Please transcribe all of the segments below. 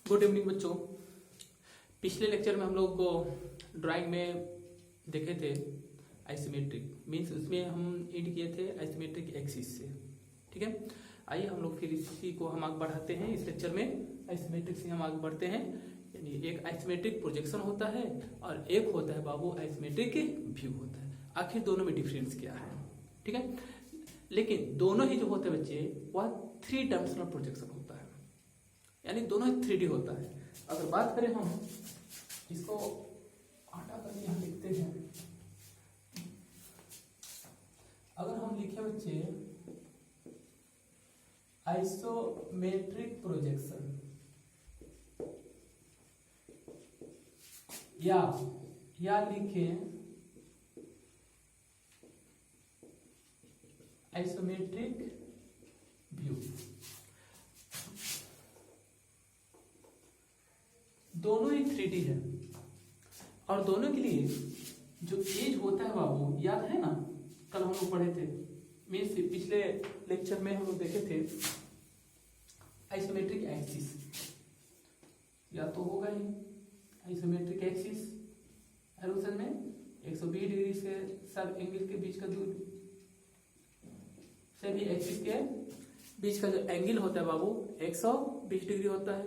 Good evening बच्चों। पिछले lecture में हम लोग को ड्राइंग में देखे थे आइसोमेट्रिक मीन्स उसमें हम इंड किए थे आइसोमेट्रिक एक्सिस से। ठीक है, आइए हम लोग फिर इसी को हम आगे बढ़ाते हैं। इस लेक्चर में आइसोमेट्रिक से हम आगे बढ़ते हैं। यानी एक आइसोमेट्रिक प्रोजेक्शन होता है और एक होता है बाबू आइसोमेट्रिक व्यू होता है। आखिर दोनों में डिफरेंस क्या है? ठीक है, लेकिन दोनों ही जो होते हैं बच्चे वह 3 डायमेंशनल प्रोजेक्शन होता है, यानी दोनों 3D होता है। अगर बात करें हम इसको आटा करके यहाँ लिखते हैं। अगर हम लिखे बच्चे आइसोमेट्रिक प्रोजेक्शन या लिखे आइसोमेट्रिक व्यू, दोनों ही 3D है और दोनों के लिए जो एज होता है बाबू याद है ना, कल हम लोग पढ़े थे। मीन्स पिछले लेक्चर में हम लोग देखे थे आइसोमेट्रिक एक्सिस, या तो होगा ही आइसोमेट्रिक एक्सिस एरोसन में 120 डिग्री से सब एंगल के बीच का दूरी सभी एक्सिस के बीच का जो एंगल होता है बाबू 120 डिग्री होता है।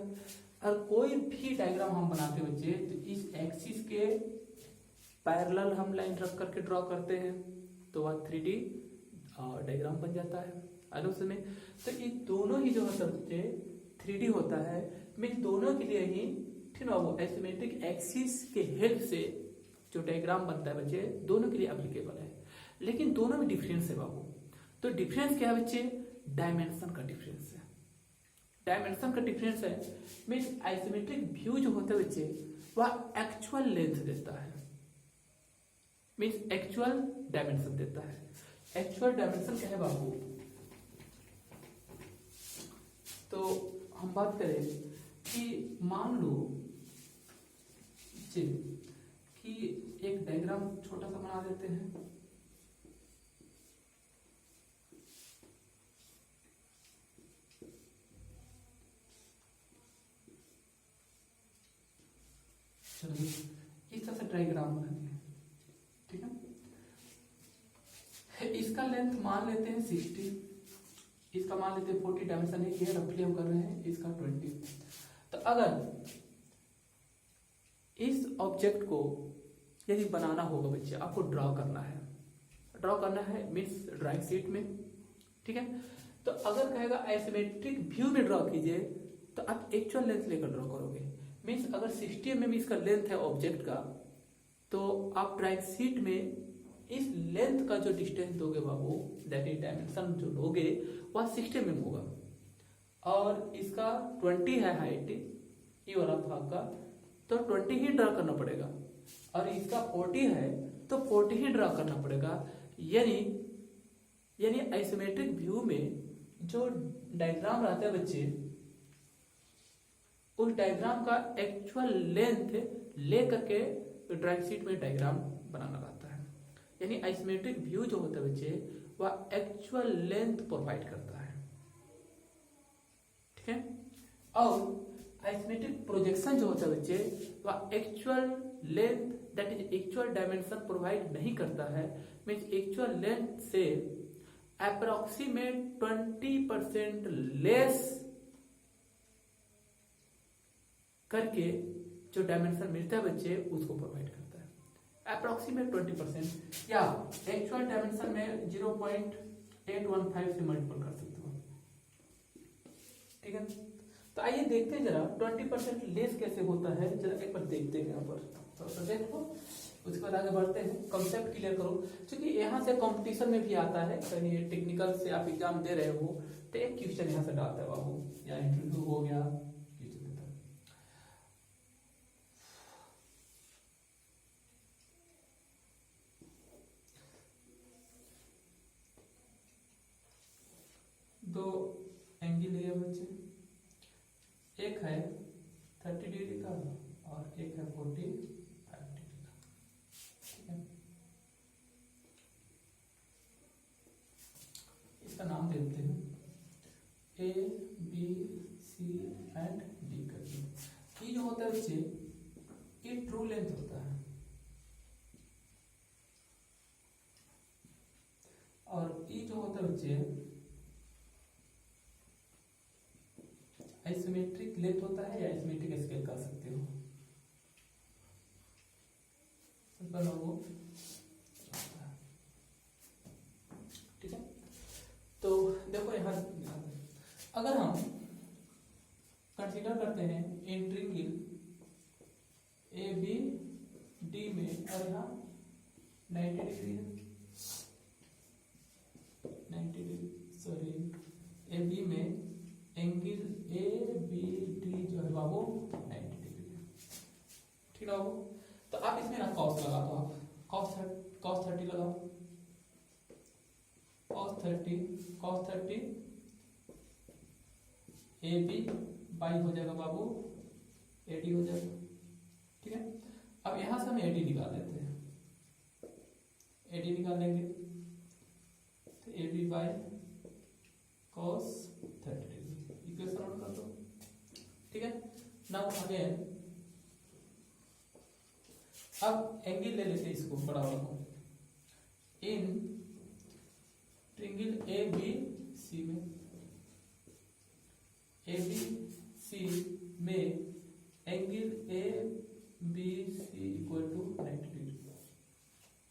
और कोई भी डायग्राम हम बनाते हैं बच्चे तो इस एक्सिस के पैरेलल हम लाइन रख करके ड्रॉ करते हैं तो वह 3D डायग्राम बन जाता है आलोचना में। तो ये दोनों ही जो होता है बच्चे 3D होता है। मीन दोनों के लिए ही ठीक है वो आइसोमेट्रिक एक्सिस के हेल्प से जो डायग्राम बनता है बच्चे दोनों के लिए एप्लीकेबल है। लेकिन दोनों में डिफरेंस है बाबू। तो डिफरेंस क्या है बच्चे? डायमेंशन का डिफरेंस है। डायमेंशन का डिफरेंस है मीन्स आइसोमेट्रिक व्यू जो होता है बच्चे वह एक्चुअल लेंथ देता है, मीन्स एक्चुअल डायमेंशन देता है। एक्चुअल डायमेंशन क्या है बाबू? तो हम बात करें कि मान लो कि एक डायग्राम छोटा सा बना देते हैं। चलिए इस तरह से डायग्राम बना दिया, ठीक है। इसका लेंथ मान लेते हैं 60, इसका मान लेते हैं 40, डायमेंशन है ये रफली हम कर रहे हैं, इसका 20। तो अगर इस ऑब्जेक्ट को यदि बनाना होगा बच्चे, आपको ड्रॉ करना है मीन्स ड्राइंग शीट में, ठीक है। तो अगर कहेगा आइसोमेट्रिक व्यू में ड्रॉ कीजिए तो आप एक्चुअल लेंथ लेकर ड्रॉ करोगे। मीन्स अगर 60 mm इसका लेंथ है ऑब्जेक्ट का तो आप ड्राइंग शीट में इस लेंथ का जो डिस्टेंस दोगे बाबू दैट इज डायमेंशन जो लोगे वह 60 mm होगा। और इसका 20 है हाइट ये वाला भाग का, तो 20 ही ड्रा करना पड़ेगा। और इसका 40 है तो 40 ही ड्रा करना पड़ेगा। यानी आइसोमेट्रिक व्यू में जो डायग्राम रहता है बच्चे उस डायग्राम का एक्चुअल लेंथ ले करके ड्राइंग शीट में डायग्राम बनाना रहता है। यानी आइसोमेट्रिक व्यू जो होता है बच्चे वह एक्चुअल लेंथ प्रोवाइड करता है, ठीक है। और आइसोमेट्रिक प्रोजेक्शन जो होता है बच्चे वह actual length that is actual dimension provide नहीं करता है। मीन्स एक्चुअल लेंथ से अप्रोक्सीमेट 20% लेस करके जो डायमेंशन मिलता है बच्चे उसको प्रोवाइड करता है। अप्रोक्सीमेट 20% या एक्चुअल डायमेंशन में 0.815 से मल्टीपल कर सकते हो, ठीक है। तो आइए देखते हैं जरा 20% लेस कैसे होता है, जरा एक बार देखते हैं। यहाँ पर थोड़ा सा देख लो, उसके बाद आगे बढ़ते हैं। कंसेप्ट क्लियर करो, क्योंकि यहाँ से कंपटीशन में भी आता है, कहीं टेक्निकल से आप एग्जाम दे रहे हो तो एक क्वेश्चन यहाँ से डालता है बाबू, या इंटरव्यू हो गया क्वेश्चन देता है। दो एंगल है बच्चे, एक है 30 डिग्री का और एक है 45 डिग्री का, ठीक है। इसका नाम देते हैं A B C C and D कर दिए। ये जो होता है बच्चे ये ट्रू लेंथ होता है, और ये जो होता है बच्चे आइसोमेट्रिक लेंथ होता है या आइसोमेट्रिक स्केल कर सकते हो। वो ठीक है। तो देखो यहाँ अगर हम कंसीडर करते हैं in triangle A B D में, और यहाँ 90 डिग्री है, 90 डिग्री सॉरी ए बी में एंगल ए बी डी जो है बाबू 90 डिग्री है, ठीक है बाबू। तो आप इसमें ना कॉस लगा दो, आप कॉस 30 लगाओ, cos 30 ए बी बाई हो जाएगा बाबू एडी हो जाएगा, ठीक है। अब यहां से हम एडी निकाल लेते हैं, एडी निकाल लेंगे तो A B by cos 30 degree equation note कर दो, ठीक है। नाउ अगेन अब एंगल ले लेते हैं इसको बड़ा वाला को, इन ट्रायंगल ए बी सी में, ए बी सी में angle A B C equal to 90 degree.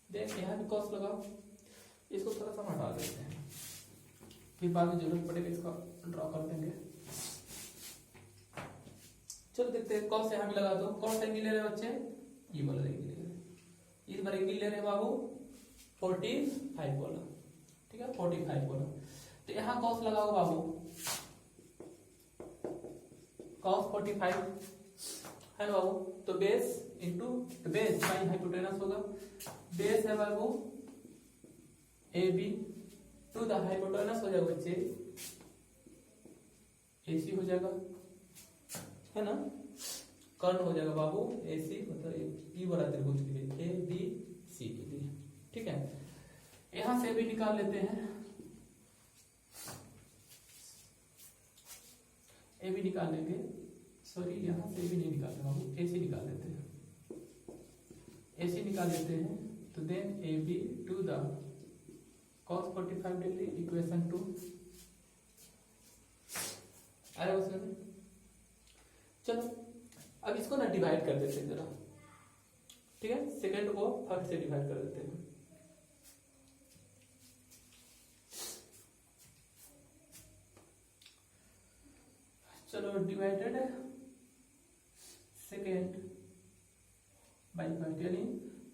देख यहाँ भी कॉस लगाओ, इसको थोड़ा सा हटा देते हैं, फिर बाद में जरूरत पड़ेगा इसका ड्रॉ कर देंगे। चलो देखते हैं, कॉस यहाँ भी लगा दो। कौन सा एंगल ले रहे बच्चे? ये वाला एंगल ले रहे, इस बार एंगल ले रहे बाबू 45 वाला, ठीक है 45 वाला। तो यहाँ कॉस लगाओ बाबू, cos 45 है ना बाबू, तो base into base by hypotenuse होगा, बेस है बाबू A B to the hypotenuse हो जाएगा बच्चे AC हो जाएगा, है ना, कर्ण हो जाएगा बाबू AC, मतलब ई वाला त्रिभुज के लिए ए बी सी के लिए, ठीक है। यहां से भी निकाल लेते हैं, ए भी निकाल लेंगे, सॉरी यहां से भी नहीं निकालते बाबू, AC निकाल लेते हैं, AC निकाल लेते हैं। तो then A B to the cos 45 degree equation 2 अरे उसमें चलो अब इसको ना डिवाइड कर देते हैं जरा, ठीक है, सेकंड को फर्स्ट से डिवाइड कर देते हैं। चलो डिवाइडेड सेकेंड बाई फर्स्ट, यानी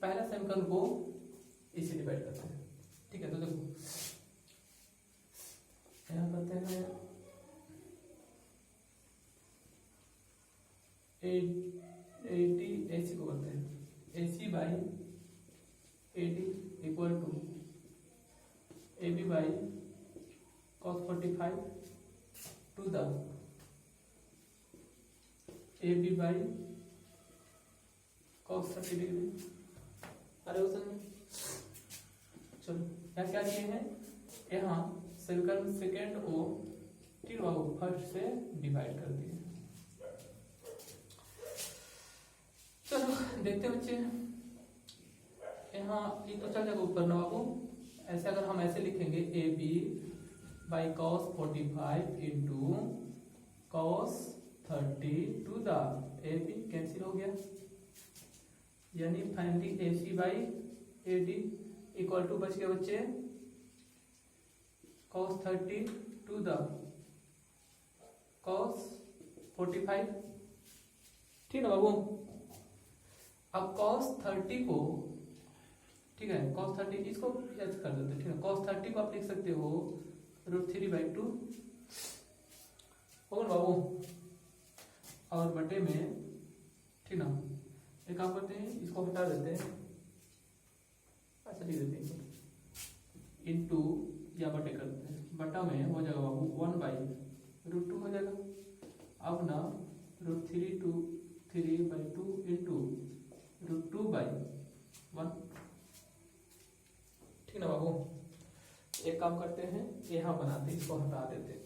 पहला समीकरण को इसे डिवाइड करते हैं, ठीक है। तो देखो यहाँ करते हैं 80 AC को करते हैं AC by AD equal to AB by cos 45 to the AB by cos 30 degree. अरे उसमें चलो यहाँ क्या किए हैं, यहाँ समीकरण सेकेंड को ठीक है फर्स्ट से डिवाइड कर दिए। चलो देखते बच्चे, यहाँ ये तो चल जाएगा ऊपर ना बाबू, ऐसे अगर हम ऐसे लिखेंगे A B by cos 45 into cos 30 to the A B cancel हो गया, यानी finally AC by AD equal to बच गया बच्चे cos 30 टू द cos 45, ठीक है बाबू। अब cos 30 को, ठीक है cos 30 इसको एच कर देते हैं, ठीक है cos 30 को आप लिख सकते हो √3/2 होगा बाबू, और बटे में, ठीक ना, एक काम करते हैं इसको हटा देते हैं, अच्छा लिख देते हैं इनटू या बटे करते हैं, बटा में हो जाएगा बाबू 1/√2 हो जाएगा। अब ना √3/2 इंटू √2/1, ठीक ना बाबू। एक काम करते हैं यहाँ बनाते हैं, इसको हटा देते हैं,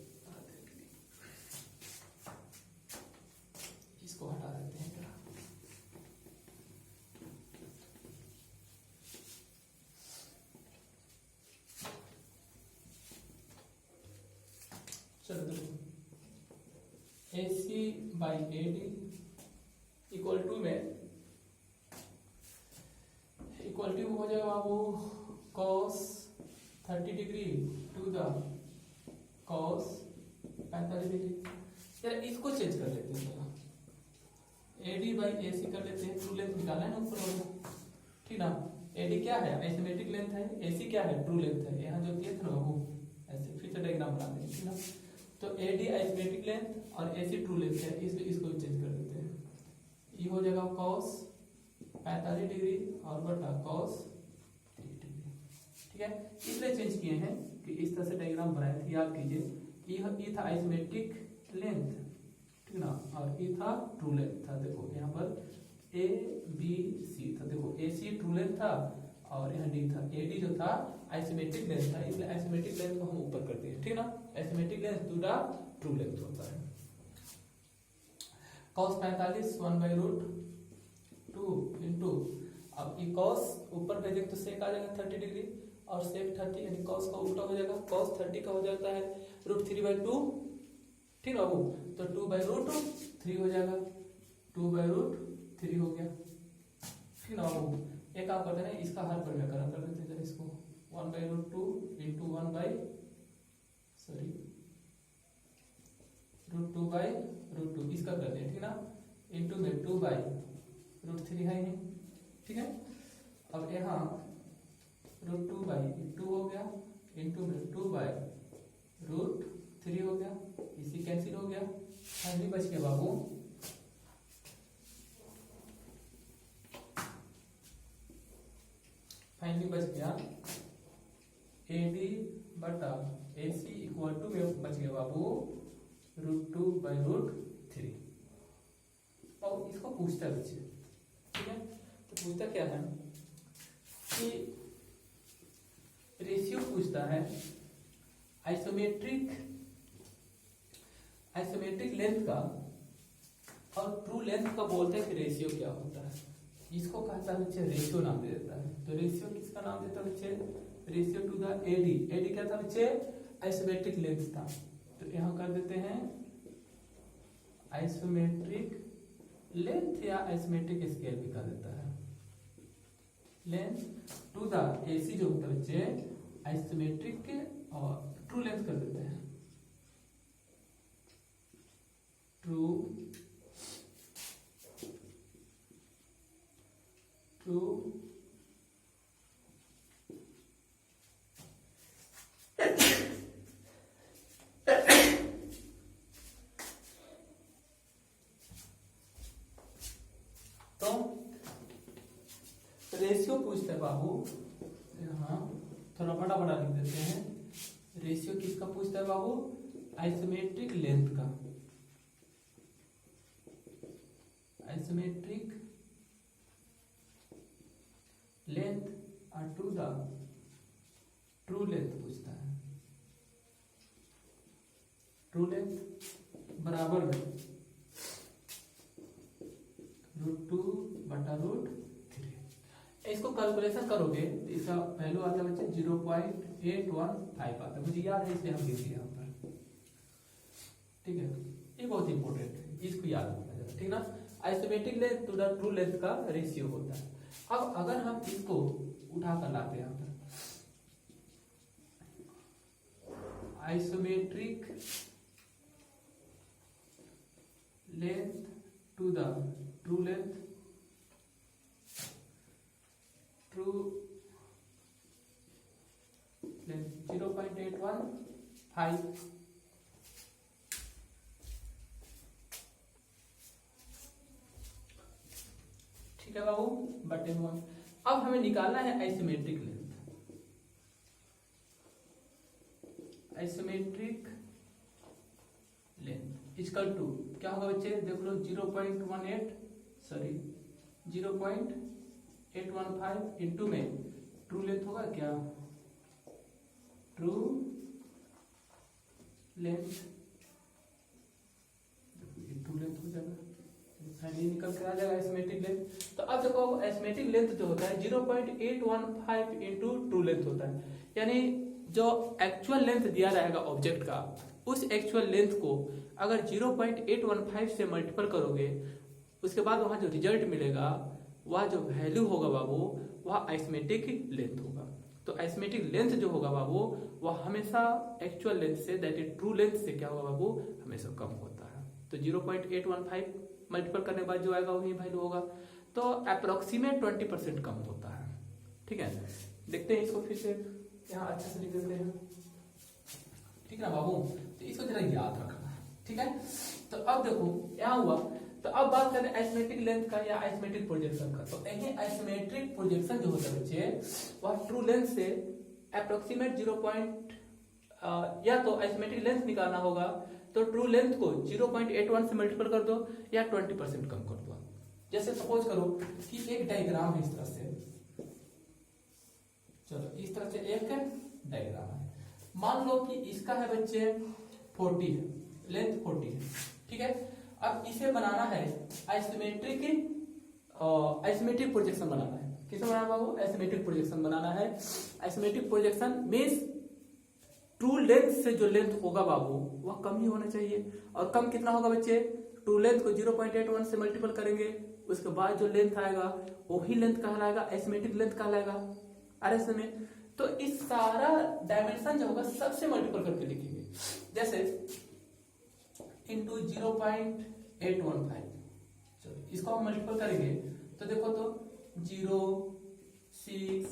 चलो देखो AC by AD equal to में इक्वलिटी हो जाएगा बाबू cos 30 degree to the cos 45 degree. यार इसको चेंज कर लेते हैं, AD बाई AC कर लेते हैं, ट्रू लेंथ निकालना है ना ऊपर वाला, ठीक ना। AD क्या है, आइसोमेट्रिक लेंथ है, AC क्या है, ट्रू लेंथ है। यहाँ जो किया था ना बाबू ऐसे फिर से डायग्राम बना देंगे, ठीक ना। तो AD आइसोमेट्रिक लेंथ और AC ट्रू लेंथ है, इसको चेंज कर देते हैं। ये हो जाएगा cos 45 डिग्री और बटा cos 30 डिग्री, ठीक है। इसलिए चेंज किए हैं कि इस तरह से डायग्राम बनाए थे, याद कीजिए। ये था आइसोमेट्रिक लेंथ, ठीक ना, और ये था ट्रू लेंथ था। देखो यहाँ पर ABC था, देखो AC ट्रू लेंथ था और यहाँ D था। AD जो था आइसोमेट्रिक लेंथ था, इसलिए आइसोमेट्रिक लेंथ को हम ऊपर कर दिए, ठीक ना। आइसोमेट्रिक लेंथ दूसरा ट्रू लेंथ होता है। cos 45 1/√2 इंटू, अब ये cos ऊपर भेजेंगे तो sec आ जाएगा 30 डिग्री और sec 30 यानी cos का उल्टा हो जाएगा, cos 30 का हो जाता है √3/2, ठीक है बाबू। तो 2/√3 हो जाएगा, 2/√3 हो गया, ठीक है बाबू। एक काम करते हैं, इसका हर पर में कर देते हैं इसको, 1/√2 इंटू √2/√2 इसका कर दें, ठीक ना। इंटू में 2/√3 है नहीं, ठीक है। अब यहाँ √2/2 हो गया, इंटू में 2/√3 हो गया, इसी कैंसिल हो गया, फाइनली बच गया बाबू AD बटा AC इक्वल टू में बच गया बाबू √2/√3। और इसको पूछता है बच्चे, ठीक है। तो पूछता क्या है कि रेशियो पूछता है आइसोमेट्रिक लेंथ का और ट्रू लेंथ का, बोलते हैं कि रेशियो क्या होता है। इसको कहता है बच्चे रेशियो नाम दे देता है। तो रेशियो किसका नाम देता है बच्चे, रेशियो टू द AD क्या था बच्चे, आइसोमेट्रिक लेंथ था। तो यहाँ कर देते हैं आइसोमेट्रिक लेंथ या आइसोमेट्रिक स्केल भी कर देता है। लेंथ टू द AC जो होता है बच्चे आइसोमेट्रिक के, और ट्रू लेंथ कर देते हैं, ट्रू तो रेशियो पूछते हैं बाबू, यहाँ थोड़ा बड़ा बड़ा लिख देते हैं। रेशियो किसका पूछता है बाबू, आइसोमेट्रिक लेंथ का, आइसोमेट्रिक लेंथ और टू द ट्रू लेंथ पूछता है। ट्रू लेंथ बराबर में √2/√3। इसको कैलकुलेशन करोगे तो इसका वैल्यू आता है बच्चे 0.815 आता है, मुझे याद है इसलिए हम लिख दिए यहाँ पर, ठीक है। ये बहुत इंपॉर्टेंट है, इसको याद रखना है, ठीक ना। Isometric length to the true length का रेशियो होता है। अब अगर हम इसको उठा कर लाते हैं यहाँ पर, isometric length to the true length, true length 0.815, ठीक है बाबू, बटे 1। अब हमें निकालना है isometric length. Isometric length equal to क्या होगा बच्चे, देख लो 0.815 इंटू में ट्रू लेंथ होगा क्या, ट्रू लेंथ, ट्रू लेंथ हो जाएगा, फाइनली निकल कर आ जाएगा आइसोमेट्रिक लेंथ। तो अब देखो आइसोमेट्रिक लेंथ जो होता है 0.815 इंटू ट्रू लेंथ होता है, यानी जो एक्चुअल लेंथ दिया रहेगा ऑब्जेक्ट का उस एक्चुअल लेंथ को अगर 0.815 से मल्टीपल करोगे, उसके बाद वहां जो रिजल्ट मिलेगा, वह जो वैल्यू होगा बाबू, वह आइसमेट्रिक लेंथ होगा। तो आइसमेट्रिक लेंथ जो होगा बाबू, वह हमेशा एक्चुअल लेंथ से, दैट इज ट्रू लेंथ से क्या होगा बाबू, हमेशा कम होता है। तो 0.815 मल्टीपल करने के बाद जो आएगा वही वैल्यू होगा। तो अप्रोक्सीमेट 20% कम होता है। ठीक है, देखते हैं इसको फिर से, यहाँ अच्छे से लिख देते हैं। ठीक है ना बाबू, तो इसको जरा याद रखना। ठीक है, तो अब देखो क्या हुआ। तो अब बात करें आइसमेट्रिक लेंथ का या आइसमेट्रिक प्रोजेक्शन का। तो यही आइसमेट्रिक प्रोजेक्शन जो होता है बच्चे, वह ट्रू लेंथ से अप्रोक्सीमेट 0. या तो आइसमेट्रिक लेंथ निकालना होगा, तो ट्रू लेंथ को 0.81 से मल्टीपल कर दो या 20% कम कर दो। जैसे सपोज करो कि एक डायग्राम है इस तरह से, चलो इस तरह से एक डायग्राम है। मान लो कि इसका है बच्चे 40 है, लेंथ 40 है। ठीक है, अब इसे बनाना है आइसोमेट्रिक प्रोजेक्शन बनाना है। किसे बनाना बाबू, आइसोमेट्रिक प्रोजेक्शन बनाना है। Isometric projection means true length से जो लेंथ होगा बाबू, वह कम ही होना चाहिए। और कम कितना होगा बच्चे, ट्रू लेंथ को 0.81 से मल्टीपल करेंगे, उसके बाद जो लेंथ आएगा वही लेंथ कहलाएगा, आइसोमेट्रिक लेंथ कहलाएगा। आरएस में तो इस सारा डायमेंशन जो होगा सबसे मल्टीपल करके लिखेंगे। जैसे इंटू 0.815, चलो इसको हम मल्टीपल करेंगे तो देखो तो 0, 6,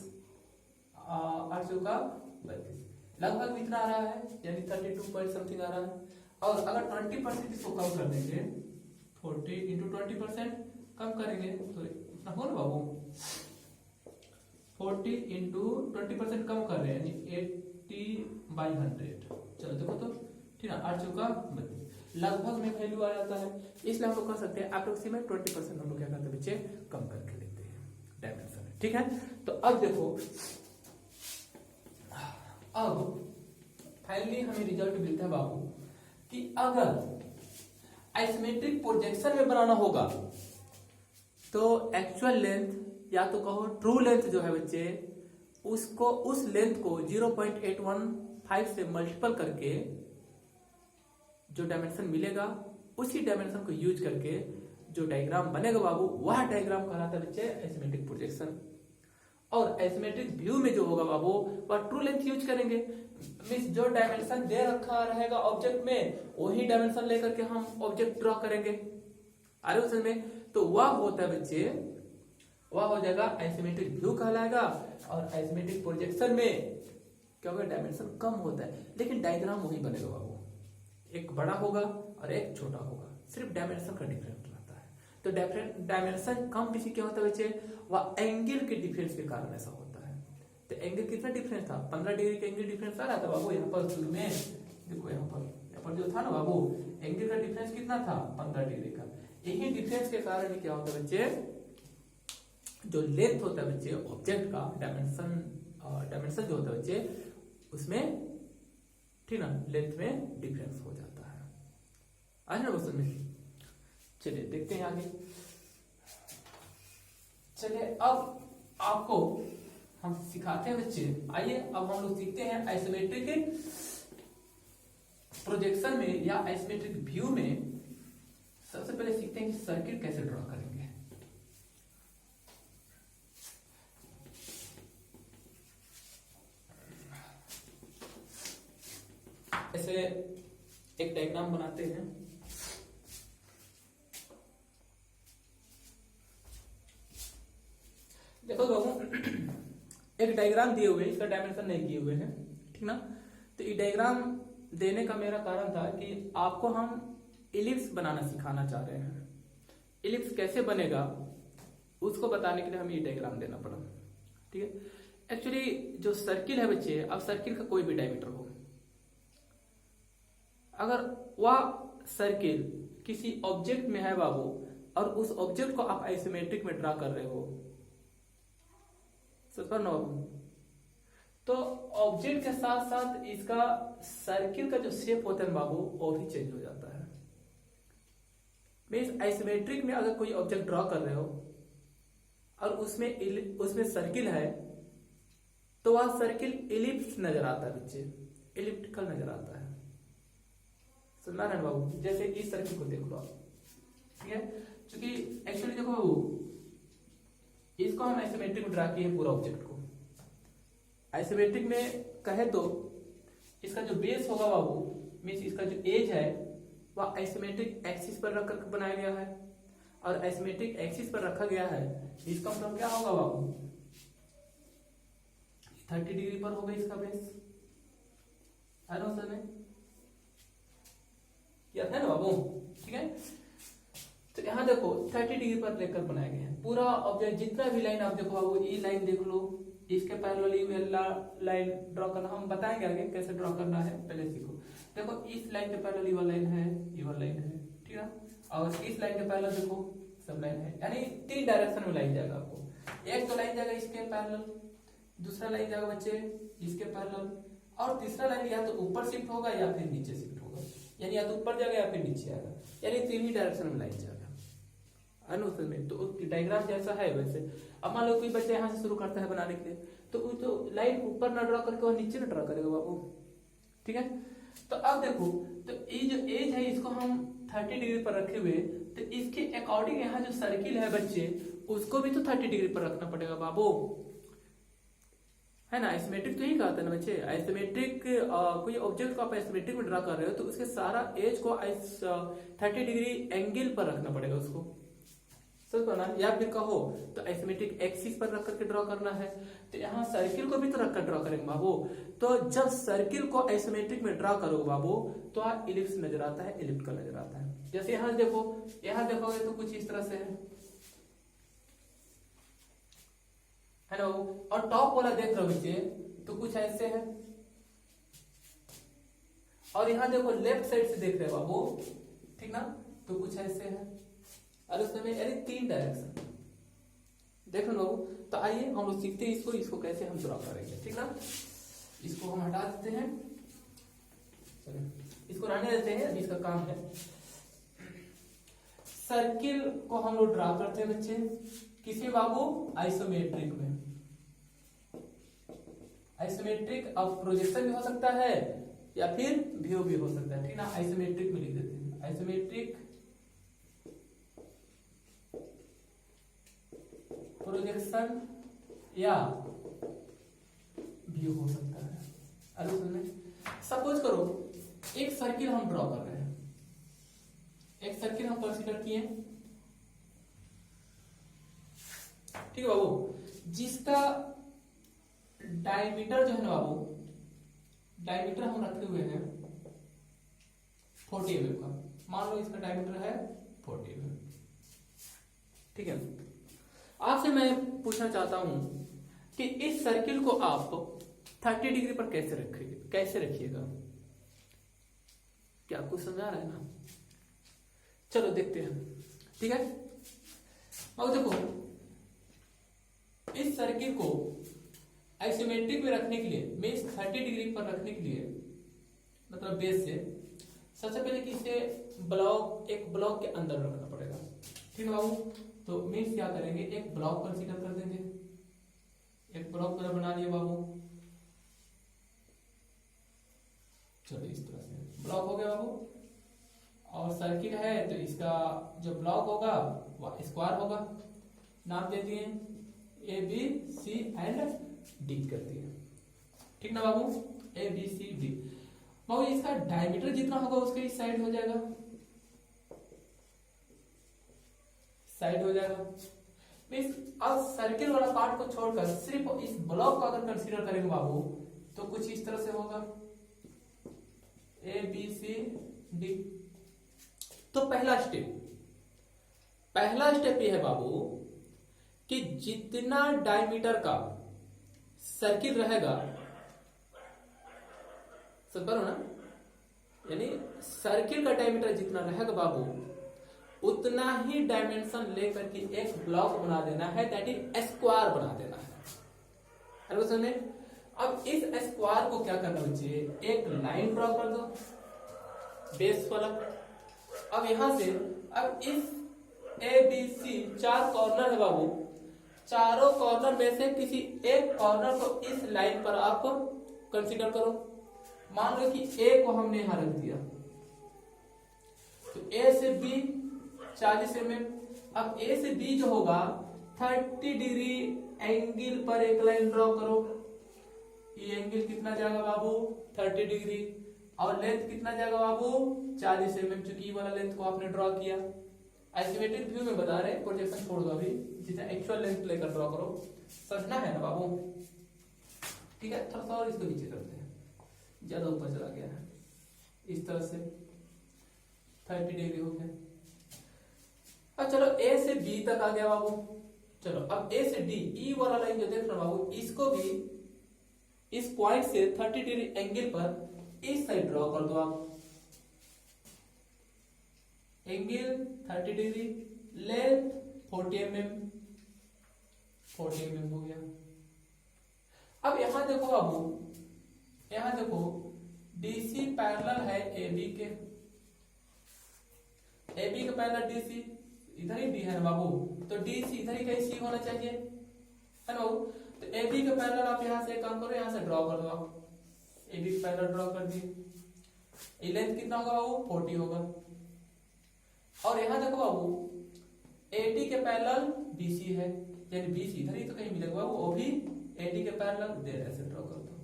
8 चौका 32, लगभग इतना आ रहा है, यानी 32 पॉइंट समथिंग आ रहा है। और अगर 20% इसको कम कर देंगे, 40 इंटू 20% कम करेंगे तो इतना हो ना बाबू, 40 इंटू 20% कम कर रहे हैं, यानी 80/100। चलो देखो तो, ठीक है, 8 चौका 32, लगभग में वैल्यू आ जाता है। इसलिए हम लोग कर सकते हैं अप्रोक्सीमेट 20% हम लोग क्या करते हैं बच्चे, कम करके लिखते हैं डायमेंशन। ठीक है, तो अब देखो, अब फाइनली हमें रिजल्ट मिलता है बाबू कि अगर आइसोमेट्रिक प्रोजेक्शन में बनाना होगा तो एक्चुअल लेंथ या तो कहो ट्रू लेंथ जो है बच्चे, उसको उस लेंथ को 0.815 से मल्टीपल करके जो डायमेंशन मिलेगा, उसी डायमेंशन को यूज करके जो डायग्राम बनेगा बाबू, वह डायग्राम कहलाता है बच्चे आइसोमेट्रिक प्रोजेक्शन। और आइसोमेट्रिक व्यू में जो होगा बाबू, वह ट्रू लेंथ यूज करेंगे। मींस जो डायमेंशन दे रखा रहेगा ऑब्जेक्ट में, वही डायमेंशन लेकर के हम ऑब्जेक्ट ड्रॉ करेंगे। अरे उस में तो वह होता है बच्चे, वह हो जाएगा आइसोमेट्रिक व्यू कहलाएगा। और आइसोमेट्रिक प्रोजेक्शन में क्या होगा, डायमेंशन कम होता है, लेकिन डायग्राम वही बनेगा बाबू, एक बड़ा होगा और एक छोटा होगा, सिर्फ डायमेंशन का डिफरेंस रहता है। तो डायमेंशन कम किसी क्या होता है बच्चे, वह एंगल के डिफरेंस के कारण ऐसा होता है। तो एंगल कितना डिफरेंस था, 15 डिग्री का एंगल डिफरेंस आ रहा था बाबू। यहाँ पर शुरू में देखो, यहाँ पर जो था ना बाबू, एंगल का डिफरेंस कितना था, 15 डिग्री का। यही डिफरेंस के कारण क्या होता है बच्चे, जो लेंथ होता है बच्चे ऑब्जेक्ट का, डायमेंशन जो होता है बच्चे, उसमें ठीक ना लेंथ में डिफरेंस हो जाता है। आज ना क्वेश्चन में, चलिए देखते हैं आगे। चलिए अब आपको हम सिखाते हैं बच्चे, आइए अब हम लोग सीखते हैं आइसोमेट्रिक प्रोजेक्शन में या आइसोमेट्रिक व्यू में। सबसे पहले सीखते हैं कि सर्किट कैसे ड्रॉ करेंगे। ऐसे एक डायग्राम बनाते हैं। देखो बाबू, एक डायग्राम दिए हुए हैं, इसका डायमेंशन नहीं किए हुए हैं, ठीक ना। तो ये डायग्राम देने का मेरा कारण था कि आपको हम इलिप्स बनाना सिखाना चाह रहे हैं। इलिप्स कैसे बनेगा उसको बताने के लिए हमें ये डायग्राम देना पड़ा, ठीक है। एक्चुअली जो सर्किल है बच्चे, अब सर्किल का कोई भी डायमीटर हो, अगर वह सर्किल किसी ऑब्जेक्ट में है बाबू, और उस ऑब्जेक्ट को आप आइसोमेट्रिक में ड्रा कर रहे हो, समझ लो बाबू, तो ऑब्जेक्ट के साथ साथ इसका सर्किल का जो शेप होता है बाबू, वो भी चेंज हो जाता है। मींस आइसोमेट्रिक में अगर कोई ऑब्जेक्ट ड्रॉ कर रहे हो और उसमें सर्किल है, तो वह सर्किल इलिप्स नजर आता है बच्चे, इलिप्टिकल नजर आता है। समझ रहे हैं बाबू। जैसे इस सर्किल को देख लो आप, ठीक है, क्योंकि एक्चुअली देखो बाबू इसको हम आइसोमेट्रिक में ड्रा किए पूरा ऑब्जेक्ट को। आइसोमेट्रिक में कहे तो इसका जो बेस होगा बाबू मीन्स इसका जो एज है वह आइसोमेट्रिक एक्सिस पर रख कर बनाया गया है, और आइसोमेट्रिक एक्सिस पर रखा गया है इसका मतलब क्या होगा बाबू 30 डिग्री पर होगा इसका बेस, है ना सर में क्या है ना बाबू, ठीक है। तो यहाँ देखो 30 डिग्री पर लेकर बनाया गया है पूरा ऑब्जेक्ट। जितना भी लाइन आप देखो बाबू, ये लाइन देख लो, इसके पैरेलल ये लाइन ड्रॉ करना हम बताएंगे आगे कैसे ड्रॉ करना है, पहले सीखो। देखो इस लाइन के पैरेलल ये वाला लाइन है, ये वाला लाइन है, ठीक है, और इस लाइन के पैरेलल देखो सब लाइन है, यानी 3 डायरेक्शन में लाइन जाएगा आपको। एक तो लाइन जाएगा इसके पैरेलल, दूसरा लाइन जाएगा बच्चे इसके पैरेलल, और तीसरा लाइन या तो ऊपर शिफ्ट होगा या फिर नीचे शिफ्ट होगा, यानी या तो ऊपर जाएगा या फिर नीचे आएगा, यानी 3 ही डायरेक्शन में लाइन जाएगा अनुसार में। तो डायग्राम जैसा है वैसे। अब मान लो कोई बच्चा यहाँ से शुरू करता है बनाने के लिए, तो वो तो लाइन ऊपर ना ड्रॉ करके वह नीचे ना ड्रॉ करेगा बाबू, ठीक है। तो अब देखो, तो ये जो एज है इसको हम 30 डिग्री पर रखे हुए, तो इसके अकॉर्डिंग यहाँ जो सर्किल है बच्चे उसको भी तो 30 डिग्री पर रखना पड़ेगा बाबू, है ना। आइसोमेट्रिक तो यही कहते हैं ना बच्चे, आइसोमेट्रिक कोई ऑब्जेक्ट को आप आइसोमेट्रिक में ड्रा कर रहे हो तो उसके सारा एज को 30 डिग्री एंगल पर रखना पड़ेगा उसको, समझ पाना। या फिर कहो तो आइसोमेट्रिक एक्सिस पर रख करके ड्रॉ करना है, तो यहाँ सर्किल को भी तो रखकर ड्रॉ करेंगे बाबू। तो जब सर्किल को आइसोमेट्रिक में ड्रॉ करोगे बाबू तो इलिप्स नजर आता है, एलिप्टिकल नजर आता है। जैसे यहाँ देखो, यहाँ देखोगे तो कुछ इस तरह से है ना, और टॉप वाला देख रहे हो बच्चे तो कुछ ऐसे है, और यहाँ देखो लेफ्ट साइड से देख रहे हो बाबू, ठीक ना, तो कुछ ऐसे है, और उसमें यानी 3 डायरेक्शन देख लो। तो आइए हम लोग सीखते हैं इसको कैसे हम ड्रॉ करेंगे, ठीक ना। इसको हम हटा देते हैं, इसको रहने देते हैं, अभी इसका काम है। सर्किल को हम लोग ड्रॉ करते हैं बच्चे किसी बाबू आइसोमेट्रिक में। आइसोमेट्रिक अब प्रोजेक्शन भी हो सकता है या फिर व्यू भी हो सकता है, ठीक ना। आइसोमेट्रिक में लिख देते हैं, आइसोमेट्रिक प्रोजेक्शन या व्यू हो सकता है। अरे सुनिए, सपोज करो एक सर्किल हम ड्रॉ कर रहे हैं, एक सर्किल हम कंसीडर किए, ठीक है बाबू, जिसका डायमीटर जो है ना बाबू, डायमीटर हम रखे हुए हैं 40 mm का, मान लो इसका डायमीटर है 40 mm, ठीक है। आपसे मैं पूछना चाहता हूं कि इस सर्किल को आप 30 डिग्री पर कैसे रखिएगा, क्या आपको समझा रहा है ना। चलो देखते हैं, ठीक है। अब देखो इस सर्किल को आइसोमेट्रिक में रखने के लिए, मीन्स 30 डिग्री पर रखने के लिए, मतलब बेस से सबसे पहले कि इसे एक ब्लॉक के अंदर रखना पड़ेगा, ठीक है बाबू। तो मीन्स क्या करेंगे, एक ब्लॉक कंसीडर कर देंगे, एक ब्लॉक पूरा बना लिया बाबू, चलो इस तरह से ब्लॉक हो गया बाबू। और सर्किल है तो इसका जो ब्लॉक होगा वह स्क्वायर होगा, नाम दे दिए ABC एंड D कर दिए, ठीक ना बाबू, ABCD। बाबू इसका डायमीटर जितना होगा उसके इस साइड हो जाएगा, साइड हो जाएगा। मीन्स अब सर्किल वाला पार्ट को छोड़कर सिर्फ इस ब्लॉक को अगर कंसीडर करेंगे बाबू तो कुछ इस तरह से होगा ABCD। तो पहला स्टेप ये है बाबू कि जितना डायमीटर का सर्किल रहेगा, सब करो ना, यानी सर्किल का डायमीटर जितना रहेगा बाबू उतना ही डायमेंशन लेकर के एक ब्लॉक बना देना है, दैट इज स्क्वायर बना देना है। समझे। अब इस स्क्वायर को क्या करना बच्चे, एक लाइन ड्रॉ कर दो बेस वाला। अब यहां से अब इस ABC 4 कॉर्नर है बाबू, चारों कॉर्नर में से किसी एक कॉर्नर को इस लाइन पर आप कंसीडर करो। मान लो कि A को हमने यहां रख दिया, तो ए से बी 40 mm। अब ए से बी जो होगा 30 डिग्री एंगल पर एक लाइन ड्रॉ करो। ये एंगल कितना जाएगा बाबू 30 डिग्री, और लेंथ कितना जाएगा बाबू 40 mm, चूंकि वाला लेंथ को आपने ड्रॉ किया। आइसोमेट्रिक व्यू में बता रहे, प्रोजेक्शन छोड़ दो अभी, जितना एक्चुअल लेंथ लेकर ड्रॉ करो। समझना है ना बाबू? ठीक है, थोड़ा सा और इसको नीचे करते हैं, ज्यादा ऊपर चला गया है। इस तरह से 30 डिग्री हो गया। अब चलो ए से बी तक आ गया बाबू। चलो अब ए से डी, ई वाला लाइन जो देख रहे हो बाबू, इसको भी इस पॉइंट से 30 डिग्री एंगल पर इस साइड ड्रॉ कर दो आप। Angle 30 degree, length 40 mm, 40 mm हो गया। अब यहां देखो बाबू, यहां देखो डीसी पैरेलल है एबी के, एबी के पैरेलल डीसी, इधर ही डी है ना बाबू, तो डीसी इधर ही कहीं सी होना चाहिए, है ना बाबू? तो एबी के पैरेलल आप यहां से काम करो, यहां से ड्रॉ कर दो आप। एबी के पैरेलल ड्रॉ कर दिए। ये लेंथ कितना होगा बाबू 40 होगा। और यहां देखो बाबू एडी के पैरेलल बीसी है, यानी बीसी इधर ही तो कहीं मिलेगा बाबू, वो भी एडी के पैरेलल दे ऐसे ड्रॉ कर दो,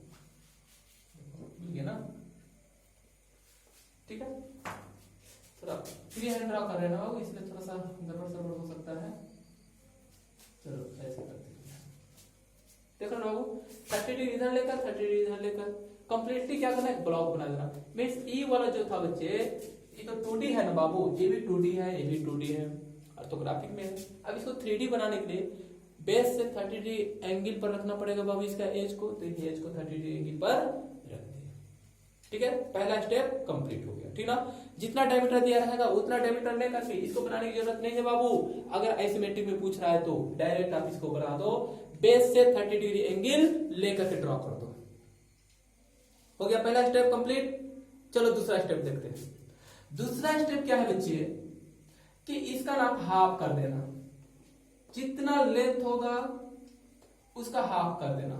मिल गया ना? ठीक है, थोड़ा फ्री हैंड ड्रॉ कर रहे हैं ना बाबू, इसलिए थोड़ा सा गड़बड़ सड़बड़ हो सकता है। चलो ऐसे करते हैं, देखो ना बाबू 30 डिग्री इधर लेकर 30 डिग्री इधर लेकर कंप्लीटली क्या करना है, ब्लॉक बना देना। मींस ई वाला जो था बच्चे, ये तो 2D है ना बाबू, ये भी 2D है, ये भी 2D है, ऑर्थोग्राफिक में है। अब इसको 3D बनाने के लिए बेस से 30 डिग्री एंगल पर रखना पड़ेगा बाबू इसका एज को, तो ये एज को 30 डिग्री एंगल पर रख दिया। ठीक है, पहला स्टेप कंप्लीट हो गया। ठीक ना, जितना डायमीटर दिया रहेगा उतना डायमीटर लेकर के इसको बनाने की जरूरत नहीं है बाबू। अगर आइसोमेट्रिक में पूछ रहा है तो डायरेक्ट आप इसको बना दो, बेस से 30 डिग्री एंगल लेकर के ड्रॉ कर दो। हो गया पहला स्टेप कंप्लीट। चलो दूसरा स्टेप देखते हैं। दूसरा स्टेप क्या है बच्चे, कि इसका नाम हाफ कर देना, जितना लेंथ होगा उसका हाफ कर देना।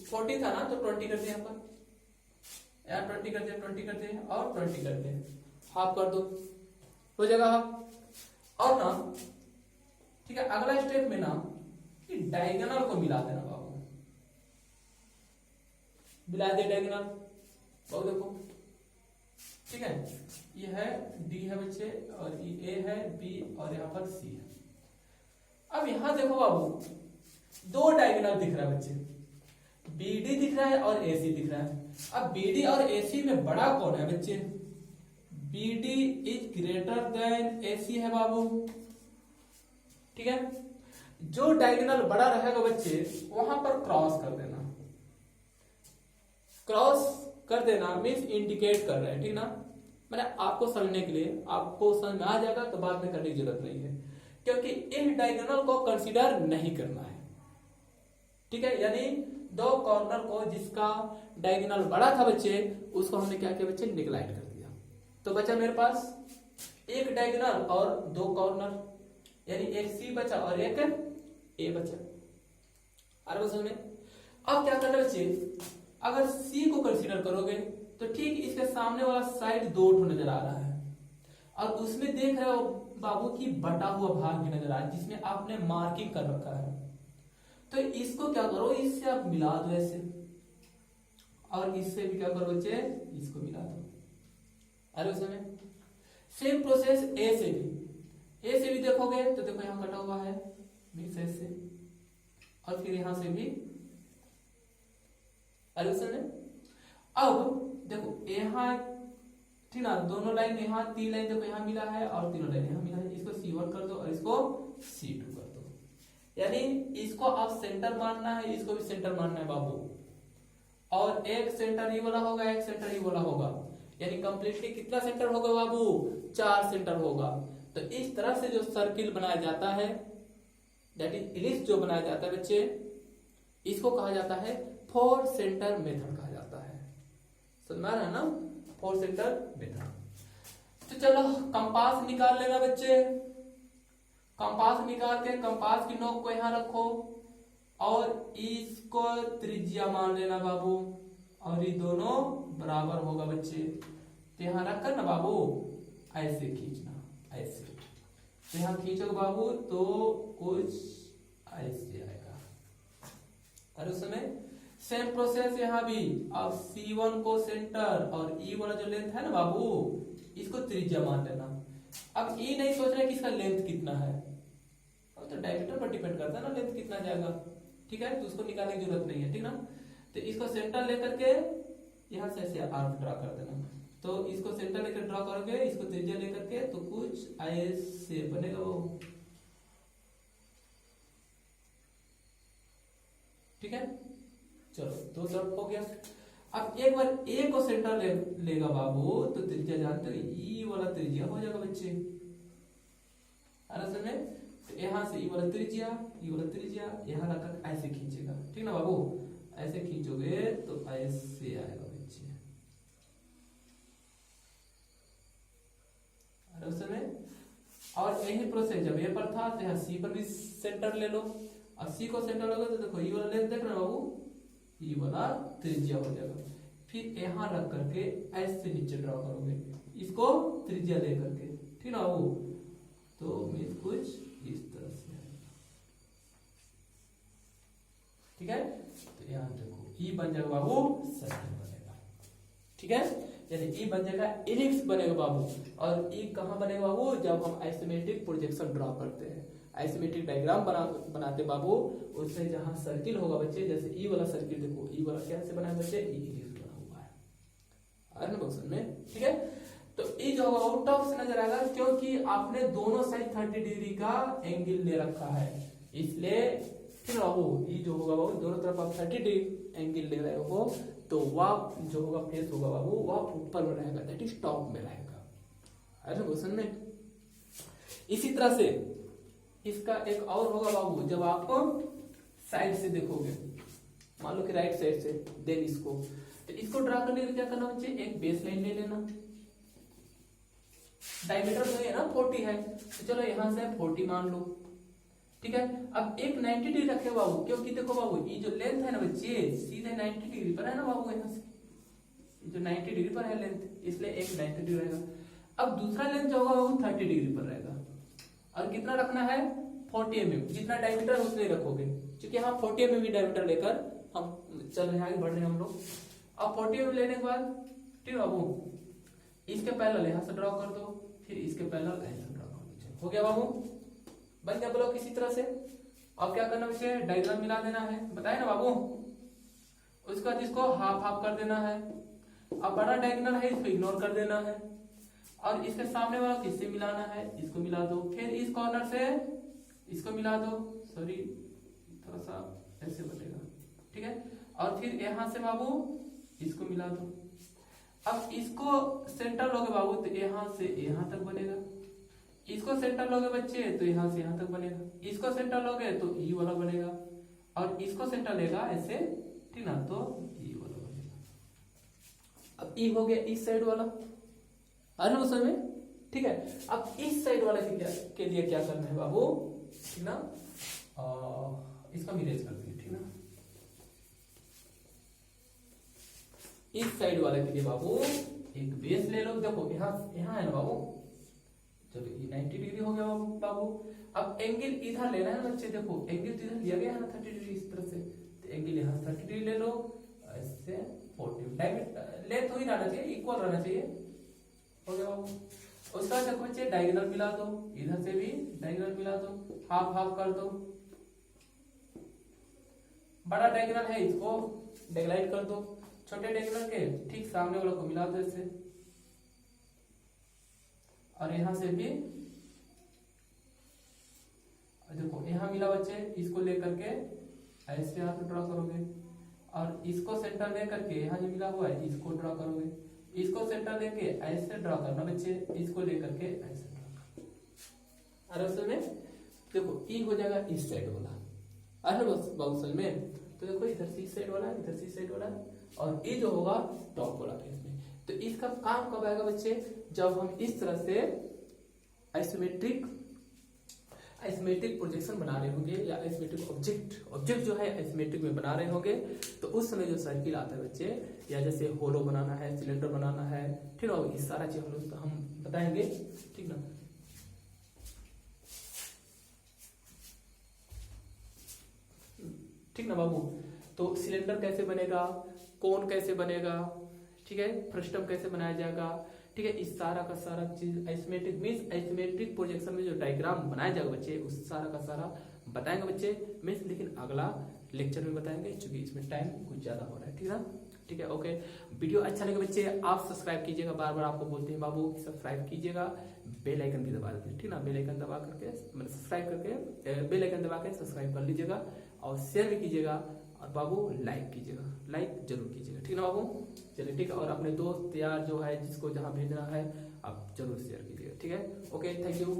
40 था ना, तो 20 कर दिया यहाँ पर, यार 20 कर दिया, 20 कर दिया और 20 कर दिया, हाफ कर दो, हो जाएगा हाफ। और ना ठीक है, अगला स्टेप में ना कि डायगोनल को मिला देना बाबू, मिला दे डायगोनल बाबू, देखो ठीक है, ये है डी है बच्चे, और ये ए है, बी और यहाँ पर सी है। अब यहां देखो बाबू दो डायगोनल दिख रहा है बच्चे, बीडी दिख रहा है और एसी दिख रहा है। अब बीडी और एसी में बड़ा कौन है बच्चे, BD is greater than AC है बाबू। ठीक है, जो डायगोनल बड़ा रहेगा बच्चे वहां पर क्रॉस कर देना, क्रॉस कर देना मीन्स इंडिकेट कर रहे हैं। ठीक ना, मैंने आपको समझने के लिए, आपको समझ में आ जाएगा तो बाद में करने की जरूरत नहीं है, क्योंकि इन डायगोनल को कंसीडर नहीं करना है। ठीक है, यानी दो कॉर्नर को जिसका डायगोनल बड़ा था बच्चे, उसको हमने क्या किया बच्चे, निगलेक्ट कर दिया। तो बचा मेरे पास एक डायगोनल और दो कॉर्नर, यानी एक सी बचा और एक ए बचा। अरे समझ में? अब क्या करना बच्चे, अगर सी को कंसीडर करोगे तो ठीक इसके सामने वाला साइड 2 नजर आ रहा है, और उसमें देख रहे हो बाबू की बटा हुआ भाग भी नजर आ रहा है, जिसमें आपने मार्किंग कर रखा है। तो इसको क्या करो, इससे आप मिला दो ऐसे, और इससे भी क्या करो बच्चे, इसको मिला दो। अरे उसमें सेम प्रोसेस ए से भी, ए से भी देखोगे तो देखो यहां कटा हुआ है मिक्स ऐसे, और फिर यहां से भी। अरे उसमें अब देखो यहाँ ठीक ना, दोनों लाइन यहाँ, 3 लाइन देखो यहाँ मिला है और तीनों लाइन यहाँ मिला है, इसको C1 कर दो और इसको C2 कर दो। यानी इसको आप सेंटर मानना है, इसको भी सेंटर मानना है बाबू, और एक सेंटर ये वाला होगा, एक सेंटर ये वाला होगा, यानी कंप्लीटली कितना सेंटर होगा बाबू, 4 सेंटर होगा। तो इस तरह से जो सर्किल बनाया जाता है, दैट इज इलिप्स जो बनाया जाता है बच्चे, इसको कहा जाता है 4 सेंटर मेथड कहा जाता है। समझ में आ रहा है ना, 4 सेंटर मेथड। तो चलो कंपास निकाल लेना बच्चे, कंपास निकाल के कंपास की नोक को यहां रखो और इसको त्रिज्या मान लेना बाबू, और ये दोनों बराबर होगा बच्चे। तो यहाँ रख कर ना बाबू ऐसे खींचना, ऐसे। तो यहाँ खींचोगे बाबू तो कुछ ऐसे आएगा। और उस समय सेम प्रोसेस यहाँ भी। अब C1 को सेंटर और E वाला जो लेंथ है ना बाबू, इसको त्रिज्या मान लेना। अब E नहीं सोच रहे कि इसका लेंथ कितना है, अब तो डायमीटर पर डिपेंड करता है ना लेंथ कितना जाएगा, ठीक है, तो उसको निकालने की जरूरत नहीं है, ठीक ना। तो इसको सेंटर लेकर के यहाँ से ऐसे आर्क ड्रा कर देना। तो इसको सेंटर लेकर ड्रा करोगे, इसको त्रिज्या लेकर के, तो कुछ ऐसे बनेगा वो, ठीक है। चलो दो तरफ हो गया। अब एक बार ए को सेंटर लेगा बाबू, तो त्रिज्या जानते हो ई वाला त्रिज्या हो जाएगा बच्चे, में। तो यहाँ से ई वाला त्रिज्या, ई वाला त्रिज्या यहाँ रखकर ऐसे खींचेगा, ठीक ना बाबू। ऐसे खींचोगे तो ऐसे आएगा बच्चे, में। और यही प्रोसेस जब ए पर था तो यहाँ सी पर भी सेंटर ले लो। अब सी को सेंटर लोगे तो देखो ई वाला लेंथ देख रहे बाबू, ई वाला त्रिज्या हो जाएगा। फिर यहाँ रख करके ऐसे नीचे ड्रॉ करोगे, इसको त्रिज्या ले करके, ठीक ना बाबू। तो मीन कुछ इस तरह से आएगा, ठीक है। तो यहाँ देखो ई बन जाएगा बाबू सर्कल बनेगा, ठीक है। यानी ई बन जाएगा इलिप्स बनेगा बाबू। और ई कहाँ बनेगा बाबू, जब हम आइसोमेट्रिक प्रोजेक्शन ड्रॉ करते हैं, आइसोमेट्रिक डायग्राम बनाते बाबू, उसमें जहां सर्किल होगा बच्चे, जैसे ई वाला सर्किल देखो, ई वाला कैसे बना है बच्चे, ई इलिप्स बना हुआ है ना क्वेश्चन में, ठीक है। तो ई जो होगा वो टॉप से नजर आएगा, क्योंकि आपने दोनों साइड 30 डिग्री का एंगल ले रखा है, इसलिए फिर बाबू ई जो होगा बाबू दोनों तरफ आप 30 डिग्री एंगल ले रहे हो, तो वह जो होगा फेस होगा बाबू वह ऊपर में रहेगा, दैट इज टॉप में रहेगा, है ना क्वेश्चन में। इसी तरह से इसका एक और होगा बाबू, जब आप साइड से देखोगे, मान लो कि राइट साइड से, देन इसको ड्रा करने के लिए क्या करना बच्चे, एक बेस लाइन ले लेना। डायमीटर जो है ना 40 है, तो चलो यहां से 40 मान लो, ठीक है। अब एक 90 डिग्री रखे बाबू, क्योंकि देखो बाबू ये जो लेंथ है ना बच्चे सीधे 90 डिग्री पर है ना बाबू, यहाँ से जो 90 डिग्री पर है लेंथ, इसलिए एक 90 डिग्री रहेगा। अब दूसरा लेंथ जो होगा बाबू 30 डिग्री पर रहेगा, और कितना रखना है 40 mm, जितना डायमीटर उतना ही रखोगे, क्योंकि यहाँ 40 mm डायमीटर लेकर हम चल रहे हैं, आगे बढ़ रहे हैं हम लोग। अब 40 mm लेने के बाद, ठीक है बाबू, इसके पैरेलल यहाँ से ड्रॉ कर दो, फिर इसके पैरेलल ऐसे ड्रॉ कर दो, हो गया बाबू, बन गया ब्लॉक इसी तरह से। अब क्या करना बच्चे, डायग्राम मिला देना है, बताए ना बाबू। उसके बाद इसको हाफ हाफ कर देना है। अब बड़ा डायगोनल है इसको इग्नोर कर देना है, और इसके सामने वाला किससे मिलाना है, इसको मिला दो। फिर इस कॉर्नर से इसको मिला दो, सॉरी थोड़ा सा ऐसे बनेगा, ठीक है। और फिर यहाँ से बाबू इसको मिला दो। अब इसको सेंटर लोगे बाबू तो यहाँ से यहाँ तक बनेगा, इसको सेंटर लोगे बच्चे तो यहाँ से यहाँ तक बनेगा, इसको सेंटर लोगे तो ई वाला बनेगा, और इसको सेंटर लेगा ऐसे, ठीक ना, तो ई वाला बनेगा। अब ई हो गया इस साइड वाला, आ रहा है में, ठीक है। अब इस साइड वाला के लिए क्या करना है बाबू, ठीक ना, इसका मिरेज कर दिए, ठीक ना। इस साइड वाले के लिए बाबू एक बेस ले लो, देखो यहाँ यहाँ है ना बाबू, चलो ये 90 डिग्री हो गया बाबू। अब एंगल इधर लेना है बच्चे, देखो एंगल तो इधर लिया गया है ना 30 डिग्री इस तरह से, तो एंगल यहाँ 30 डिग्री ले लो, ऐसे 40 डायमीटर लेंथ हो ही रहना चाहिए, इक्वल रहना चाहिए, हो गया बाबू। उसका देखो बच्चे डायगोनल मिला दो, इधर से भी डायगोनल मिला दो, हाफ हाफ कर दो। बड़ा डायगोनल है इसको डायगोनाइट कर दो, छोटे डायगोनल के ठीक सामने वाला को मिला दो ऐसे, और यहां से भी देखो यहाँ मिला बच्चे, इसको लेकर के ऐसे हाथ ड्रॉ करोगे, और इसको सेंटर ले करके यहाँ जो मिला हुआ है इसको ड्रॉ करोगे, इसको सेंटर लेके ऐसे ड्रॉ करना बच्चे, इसको लेकर के ऐसे ड्रॉ करना। अरे में देखो ई हो जाएगा इस साइड वाला, अरे बाउंसल में तो देखो इधर से इस साइड वाला, इधर से इस साइड वाला, और ई जो होगा टॉप वाला केस में। तो इसका काम कब आएगा बच्चे, जब हम इस तरह से एसिमेट्रिक प्रोजेक्शन बना रहे होंगे या एसिमेट्रिक ऑब्जेक्ट जो है एसिमेट्रिक में बना रहे होंगे, तो उस समय जो सर्किल आता है बच्चे, या जैसे होलो बनाना है, सिलेंडर बनाना है, ठीक ना, इस सारा चीज हम बताएंगे, ठीक ना। ठीक ना बाबू। तो सिलेंडर कैसे बनेगा, कोन कैसे बनेगा, ठीक है, फ्रस्टम कैसे बनाया जाएगा, ठीक है, इस सारा का सारा चीज एसिमेट्रिक मींस एसिमेट्रिक प्रोजेक्शन में जो डायग्राम बनाया जाएगा बच्चे, उस सारा का सारा बताएंगे बच्चे मींस, लेकिन अगला लेक्चर में बताएंगे, क्योंकि इसमें टाइम कुछ ज्यादा हो रहा है, ठीक है, ठीक है, ओके। वीडियो अच्छा लगे बच्चे आप सब्सक्राइब कीजिएगा, बार बार आपको बोलते हैं बाबू सब्सक्राइब कीजिएगा, बेल आइकन भी दबा दीजिए, ठीक ना, बेल आइकन दबा करके मतलब सब्सक्राइब करके बेल आइकन दबा के सब्सक्राइब कर लीजिएगा, और शेयर भी कीजिएगा, और बाबू लाइक कीजिएगा, लाइक जरूर कीजिएगा, ठीक ना बाबू। चलिए ठीक है, और अपने दोस्त यार जो है जिसको जहाँ भेजना है आप जरूर शेयर कीजिएगा, ठीक है, ओके, थैंक यू।